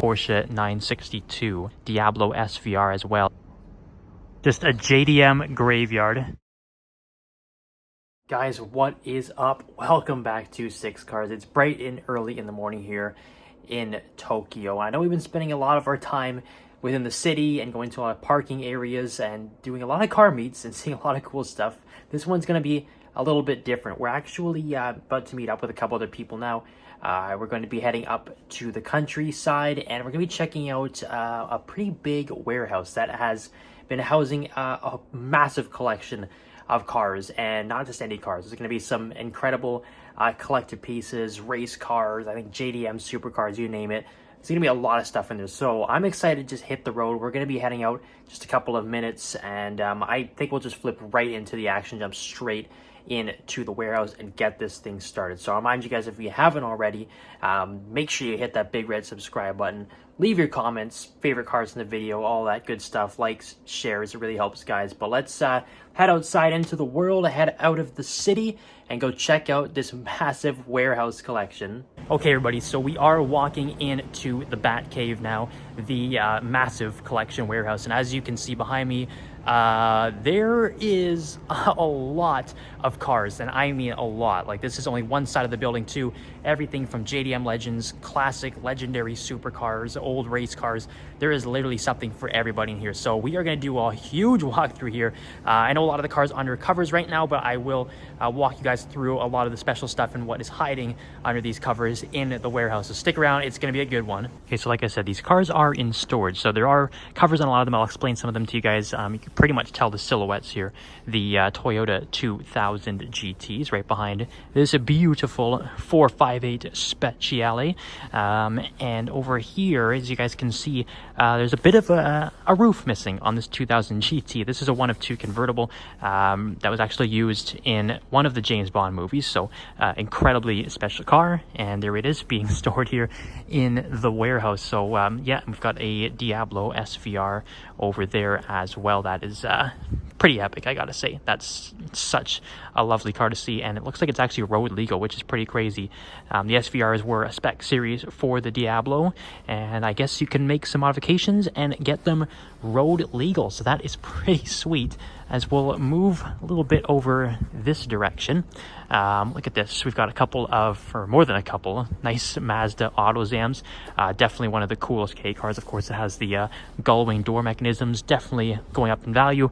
Porsche 962 Diablo SVR as well. Just a JDM graveyard. Guys, what is up? Welcome back to Six Cars. It's bright and early in the morning here in Tokyo. I know we've been spending a lot of our time within the city and going to a lot of parking areas and doing a lot of car meets and seeing a lot of cool stuff. This one's going to be a little bit different. We're actually about to meet up with a couple other people now. We're going to be heading up to the countryside and we're going to be checking out a pretty big warehouse that has been housing a massive collection of cars, and not just any cars. There's going to be some incredible collector pieces, race cars, I think JDM supercars, you name it. There's going to be a lot of stuff in there. So I'm excited to just hit the road. We're going to be heading out just a couple of minutes, and I think we'll just flip right into the action, jump straight into the warehouse and get this thing started. So I remind you guys, if you haven't already, make sure you hit that big red subscribe button. Leave your comments, favorite cars in the video, all that good stuff. Likes, shares, it really helps, guys. But let's head outside into the world, head out of the city, and go check out this massive warehouse collection. Okay, everybody, so we are walking into the Bat Cave now, the massive collection warehouse. And as you can see behind me, there is a lot of cars, and I mean a lot. Like, this is only one side of the building too. Everything from JDM Legends, classic, legendary supercars, old race cars. There is literally something for everybody in here. So we are going to do a huge walkthrough here. I know a lot of the cars are under covers right now, but I will walk you guys through a lot of the special stuff and what is hiding under these covers in the warehouse. So stick around, it's going to be a good one. Okay, so like I said, these cars are in storage. So there are covers on a lot of them. I'll explain some of them to you guys. You can pretty much tell the silhouettes here. The Toyota 2000 GTs right behind this beautiful 458 Speciale. And over here, as you guys can see, there's a bit of a roof missing on this 2000 GT. This is a one of two convertible that was actually used in one of the James Bond movies. So incredibly special car, and there it is being stored here in the warehouse. So yeah, we've got a Diablo SVR over there as well. That is pretty epic, I gotta say. That's such a lovely car to see, and it looks like it's actually road legal, which is pretty crazy. The SVRs were a spec series for the Diablo, and I guess you can make some modifications and get them road legal, so that is pretty sweet. As we'll move a little bit over this direction, look at this. We've got a couple of, or more than a couple, nice Mazda AutoZams. Definitely one of the coolest K cars. Of course, it has the gull-wing door mechanisms, definitely going up in value.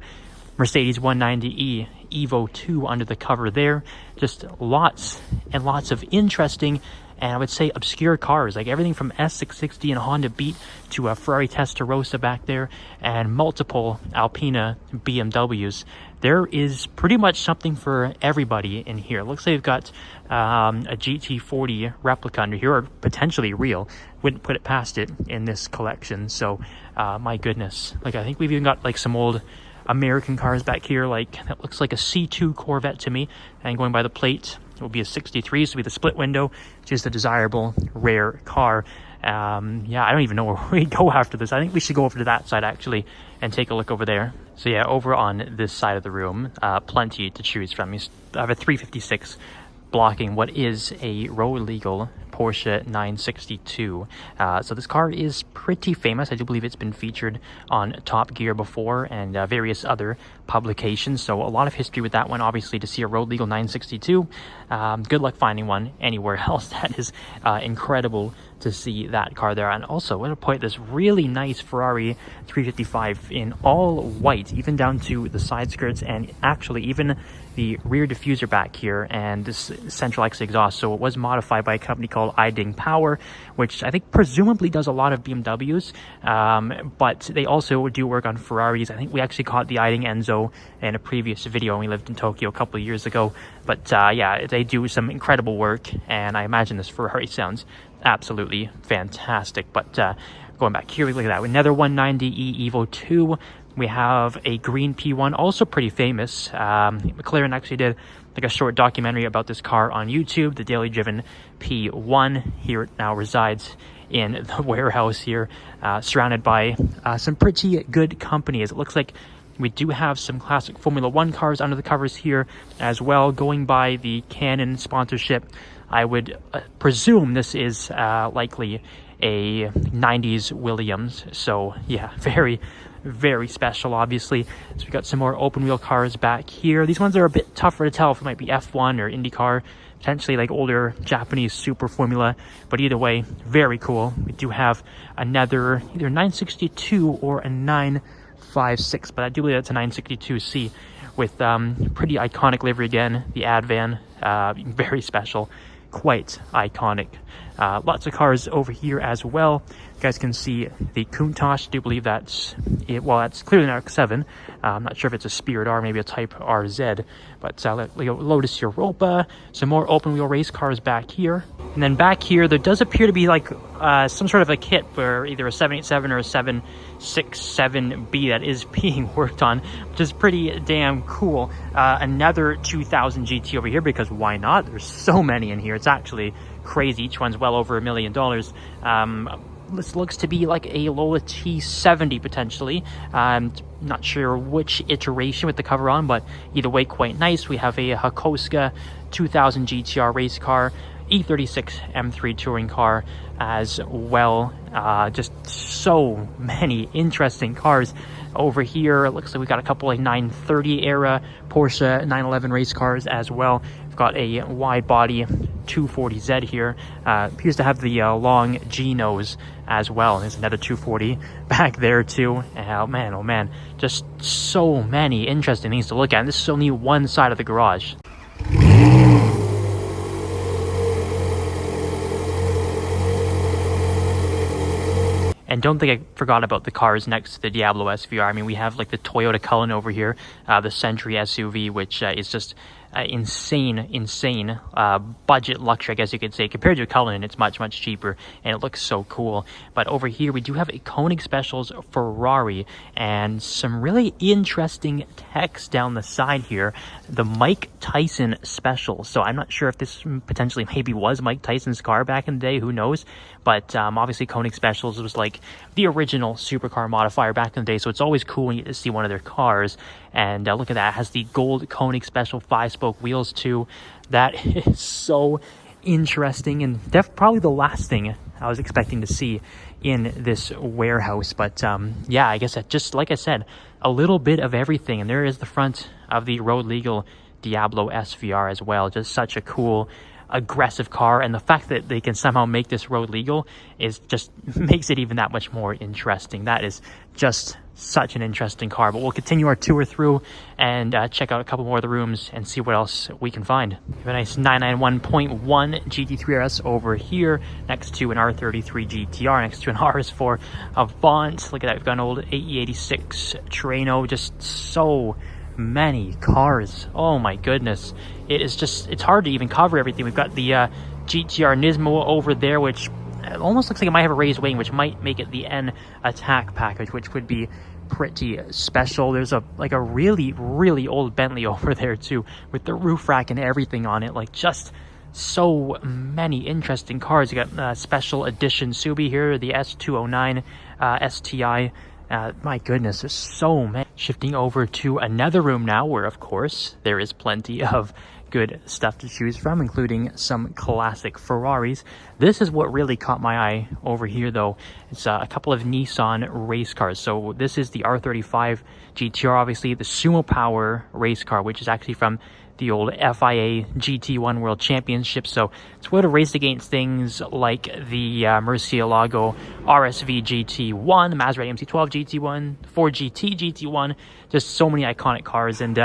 Mercedes 190e Evo 2 under the cover there. Just lots and lots of interesting and I would say obscure cars, like everything from S660 and Honda Beat to a Ferrari Testarossa back there, and multiple Alpina BMWs. There is pretty much something for everybody in here. It looks like they've got a GT40 replica under here, or potentially real. Wouldn't put it past it in this collection. So my goodness, like I think we've even got like some old American cars back here, like that looks like a C2 Corvette to me, and going by the plate it will be a 63, so it'll be the split window, which is a desirable rare car. Yeah, I don't even know where we go after this. I think we should go over to that side actually and take a look over there. So yeah, over on this side of the room, plenty to choose from. I have a 356 blocking what is a road legal Porsche 962. So this car is pretty famous. I do believe it's been featured on Top Gear before and various other publications. So a lot of history with that one. Obviously, to see a road legal 962, good luck finding one anywhere else. That is incredible to see that car there. And also, I want to point this really nice Ferrari 355 in all white, even down to the side skirts and actually even the rear diffuser back here and this central exit exhaust. So it was modified by a company called Iding Power, which I think presumably does a lot of BMWs, but they also do work on Ferraris. I think we actually caught the Iding Enzo in a previous video when we lived in Tokyo a couple of years ago. But yeah, they do some incredible work, and I imagine this Ferrari sounds absolutely fantastic. But going back here, we look at that. Another 190e Evo 2. We have a green P1, also pretty famous. McLaren actually did like a short documentary about this car on YouTube, the daily driven P1. Here it now resides in the warehouse here, surrounded by some pretty good company. As it looks like we do have some classic Formula One cars under the covers here as well. Going by the Canon sponsorship, I would presume this is likely a 90s Williams. So yeah, very special, obviously. So we got some more open wheel cars back here. These ones are a bit tougher to tell if it might be F1 or IndyCar, potentially like older Japanese Super Formula, but either way, very cool. We do have another either 962 or a 956, but I do believe that's a 962C with pretty iconic livery again, the ad van, very special, quite iconic. Lots of cars over here as well. You guys can see the Countach. I do believe that's it. Well, that's clearly an RX-7. I'm not sure if it's a Spirit R, maybe a Type RZ. But Lotus Europa. Some more open wheel race cars back here. And then back here, there does appear to be like some sort of a kit for either a 787 or a 767B that is being worked on, which is pretty damn cool. Another 2000 GT over here, because why not? There's so many in here. It's actually crazy. Each one's well over $1 million. This looks to be like a Lola T70 potentially. Not sure which iteration with the cover on, but either way, quite nice. We have a Hakoska 2000 GTR race car, E36 M3 touring car as well. Just so many interesting cars over here. It looks like we got a couple of 930 era Porsche 911 race cars as well. We've got a wide body 240Z here. Appears to have the long G nose as well. There's another 240 back there too. Oh man, just so many interesting things to look at. And this is only one side of the garage. And don't think I forgot about the cars next to the Diablo SVR. I mean, we have like the Toyota Cullinan over here, the Century SUV, which is just insane budget luxury, I guess you could say. Compared to a Cullinan, it's much cheaper, and it looks so cool. But over here, we do have a Koenig Specials Ferrari and some really interesting text down the side here. The Mike Tyson Special. So I'm not sure if this potentially maybe was Mike Tyson's car back in the day. Who knows? But obviously, Koenig Specials was like the original supercar modifier back in the day. So it's always cool when you get to see one of their cars. And look at that. It has the gold Koenig Special 5-spoke wheels too. That is so interesting, and probably the last thing I was expecting to see in this warehouse. But yeah, I guess that, just like I said, a little bit of everything. And there is the front of the road legal Diablo SVR as well. Just such a cool, aggressive car, and the fact that they can somehow make this road legal is just makes it even that much more interesting. That is just such an interesting car. But we'll continue our tour through and check out a couple more of the rooms and see what else we can find. We have a nice 991.1 GT3 RS over here next to an R33 GTR, next to an RS4 Avant. Look at that, we've got an old AE86 Terreno. Just so many cars. Oh my goodness, it's hard to even cover everything. We've got the GTR Nismo over there, which almost looks like it might have a raised wing, which might make it the N Attack package, which would be pretty special. There's a really old Bentley over there too, with the roof rack and everything on it. Like, just so many interesting cars. You got special edition Subi here, the S209 STI. My goodness, there's so many. Shifting over to another room now, where of course there is plenty of good stuff to choose from, including some classic Ferraris. This is what really caught my eye over here though. It's a couple of Nissan race cars. So this is the R35 GTR, obviously the Sumo Power race car, which is actually from the old FIA GT1 World Championship. So it's what it raced against things like the Murcielago RSV GT1, the Maserati MC12 GT1, Ford GT GT1, just so many iconic cars. And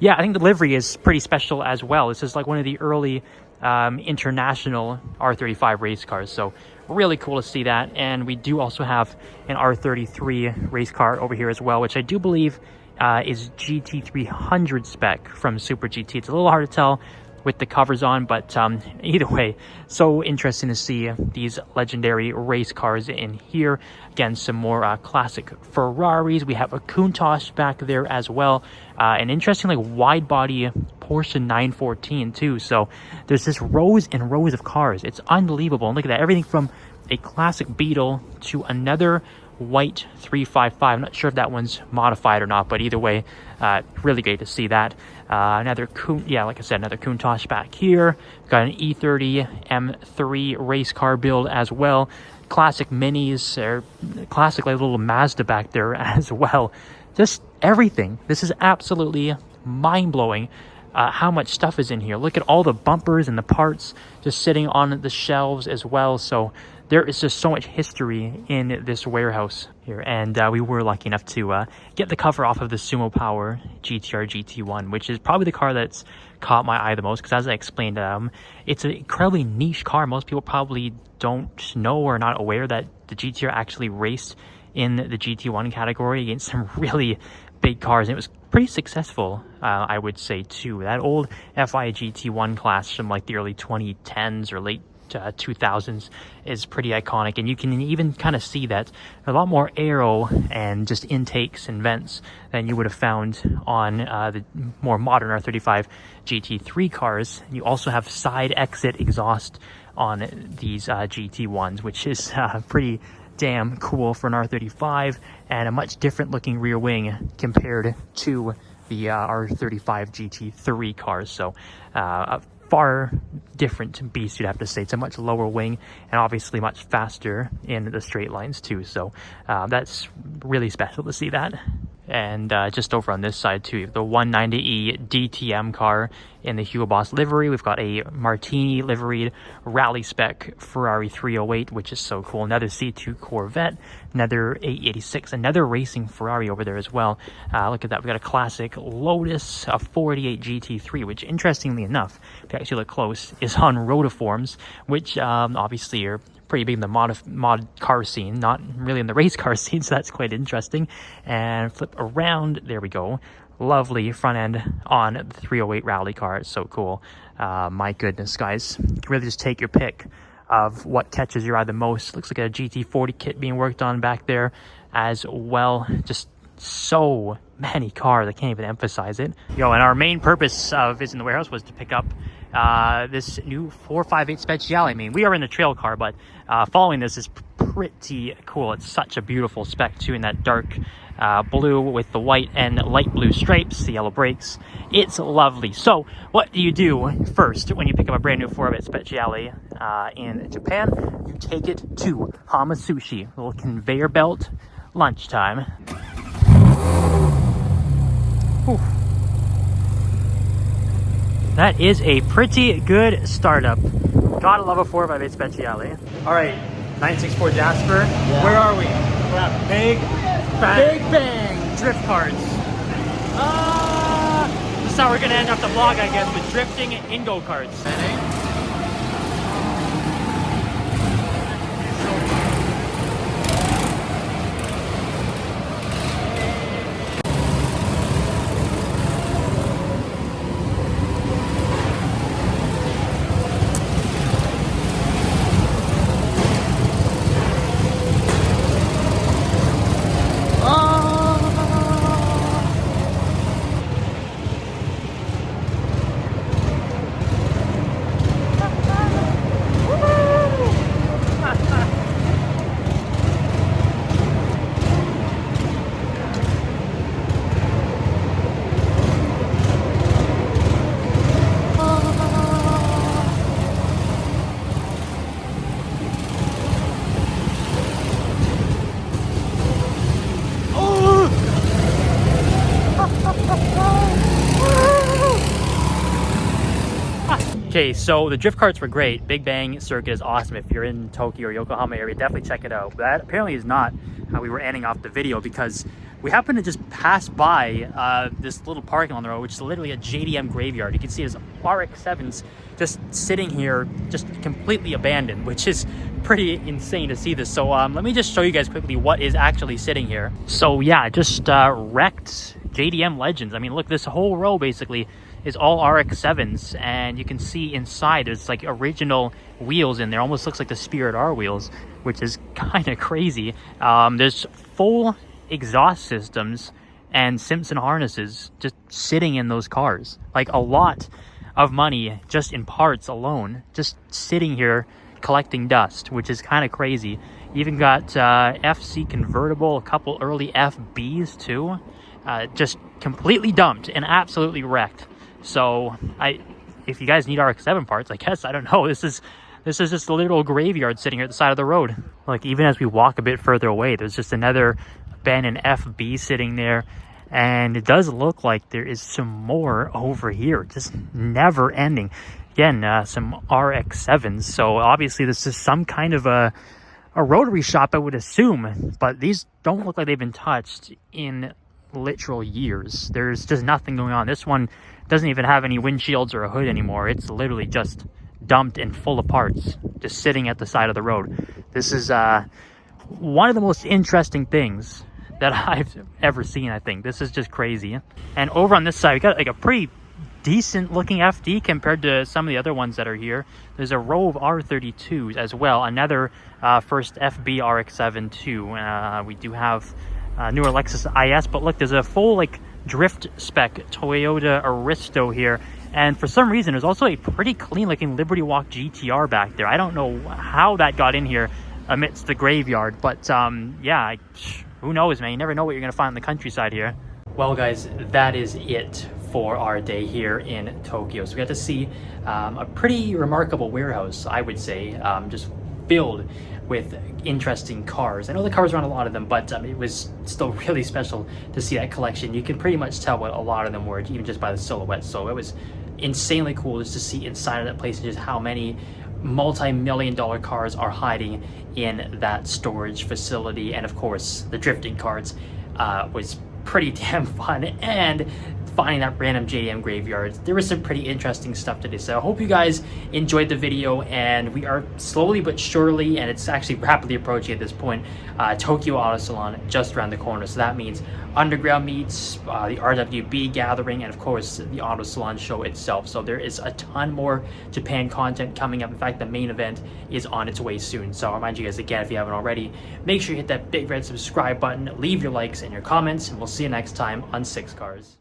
yeah, I think the livery is pretty special as well. This is like one of the early international R35 race cars. So really cool to see that. And we do also have an R33 race car over here as well, which I do believe is GT300 spec from Super GT. It's a little hard to tell with the covers on, but either way, so interesting to see these legendary race cars in here. Again, some more classic Ferraris. We have a Countach back there as well, and interesting like wide body Porsche 914 too. So there's just rows and rows of cars. It's unbelievable. And look at that, everything from a classic Beetle to another white 355. I'm not sure if that one's modified or not, but either way, really great to see that. Another Countach back here. We've got an E30 M3 race car build as well. classic minis, or classic like little Mazda back there as well. Just everything. This is absolutely mind-blowing. How much stuff is in here. Look at all the bumpers and the parts just sitting on the shelves as well. So there is just so much history in this warehouse here. And we were lucky enough to get the cover off of the Sumo Power GTR GT1, which is probably the car that's caught my eye the most, because as I explained, it's an incredibly niche car. Most people probably don't know or are not aware that the GTR actually raced in the GT1 category against some really big cars, and it was pretty successful, I would say, too. That old FI GT1 class from like the early 2010s or late 2000s is pretty iconic, and you can even kind of see that a lot more aero and just intakes and vents than you would have found on the more modern R35 GT3 cars. You also have side exit exhaust on these GT1s, which is pretty damn cool for an R35, and a much different looking rear wing compared to the R35 GT3 cars. So a far different beast, you'd have to say. It's a much lower wing and obviously much faster in the straight lines too. So that's really special to see that. And just over on this side too, the 190E DTM car in the Hugo Boss livery. We've got a Martini liveried rally spec Ferrari 308, which is so cool. Another C2 Corvette, another 886, another racing Ferrari over there as well. Look at that. We've got a classic Lotus, a 48 GT3, which interestingly enough, if you actually look close, is on rotiforms, which obviously are pretty big in the mod car scene, not really in the race car scene, so that's quite interesting. And flip around, there we go. Lovely front end on the 308 rally car. It's so cool. My goodness, guys, you can really just take your pick of what catches your eye the most. Looks like a GT40 kit being worked on back there as well. Just so many cars, I can't even emphasize it. And our main purpose of visiting the warehouse was to pick up this new 458 Speciale. I mean, we are in the trail car, but following this is pretty cool. It's such a beautiful spec too, in that dark blue with the white and light blue stripes, the yellow brakes. It's lovely. So what do you do first when you pick up a brand new 458 Speciale in Japan? You take it to Hamasushi, a little conveyor belt lunchtime. Whew. That is a pretty good startup. Gotta love a 458 Speciale. All right, 964 Jasper. Yeah. Where are we? We're at Big Bang Drift Carts. This is how we're gonna end up the vlog, I guess, with drifting in go-karts. Okay, so the drift carts were great. Big Bang circuit is awesome. If you're in Tokyo or Yokohama area, definitely check it out. But that apparently is not how we were ending off the video, because we happened to just pass by this little parking on the road, which is literally a JDM graveyard. You can see there's RX-7s just sitting here, just completely abandoned, which is pretty insane to see this. So let me just show you guys quickly what is actually sitting here. So yeah, just wrecked JDM Legends. I mean, look, this whole row basically is all RX-7s, and you can see inside there's like original wheels in there. Almost looks like the Spirit R wheels, which is kind of crazy. There's full exhaust systems and Simpson harnesses just sitting in those cars. Like a lot of money just in parts alone, just sitting here collecting dust, which is kind of crazy. You even got FC convertible, a couple early FBs too, just completely dumped and absolutely wrecked. So if you guys need RX-7 parts, I guess, I don't know, this is This is just a little graveyard sitting here at the side of the road. Like, even as we walk a bit further away, there's just another abandoned FB sitting there. And it does look like there is some more over here, just never ending. Again, some RX-7s. So obviously this is some kind of a rotary shop, I would assume. But these don't look like they've been touched in literal years. There's just nothing going on. This one doesn't even have any windshields or a hood anymore. It's literally just dumped and full of parts, just sitting at the side of the road. This is one of the most interesting things that I've ever seen, I think. This is just crazy. And over on this side, we got like a pretty decent looking FD compared to some of the other ones that are here. There's a row of R32s as well. Another first FB RX-7 too. We do have newer Lexus IS, but look, there's a full like drift spec Toyota Aristo here. And for some reason, there's also a pretty clean looking Liberty Walk GTR back there. I don't know how that got in here amidst the graveyard, but yeah, who knows, man? You never know what you're going to find in the countryside here. Well, guys, that is it for our day here in Tokyo. So we got to see a pretty remarkable warehouse, I would say, just filled with interesting cars. I know the cars around a lot of them, but it was still really special to see that collection. You can pretty much tell what a lot of them were, even just by the silhouette. So it was insanely cool just to see inside of that place and just how many multi-million-dollar cars are hiding in that storage facility. And of course, the drifting carts was pretty damn fun, and finding that random JDM graveyard, there was some pretty interesting stuff today. So I hope you guys enjoyed the video, and we are slowly but surely, and it's actually rapidly approaching at this point, Tokyo Auto Salon just around the corner. So that means underground meets, the RWB gathering, and of course the Auto Salon show itself. So there is a ton more Japan content coming up. In fact, the main event is on its way soon. So I'll remind you guys again, if you haven't already, make sure you hit that big red subscribe button, leave your likes and your comments, and we'll see you next time on 6 Cars.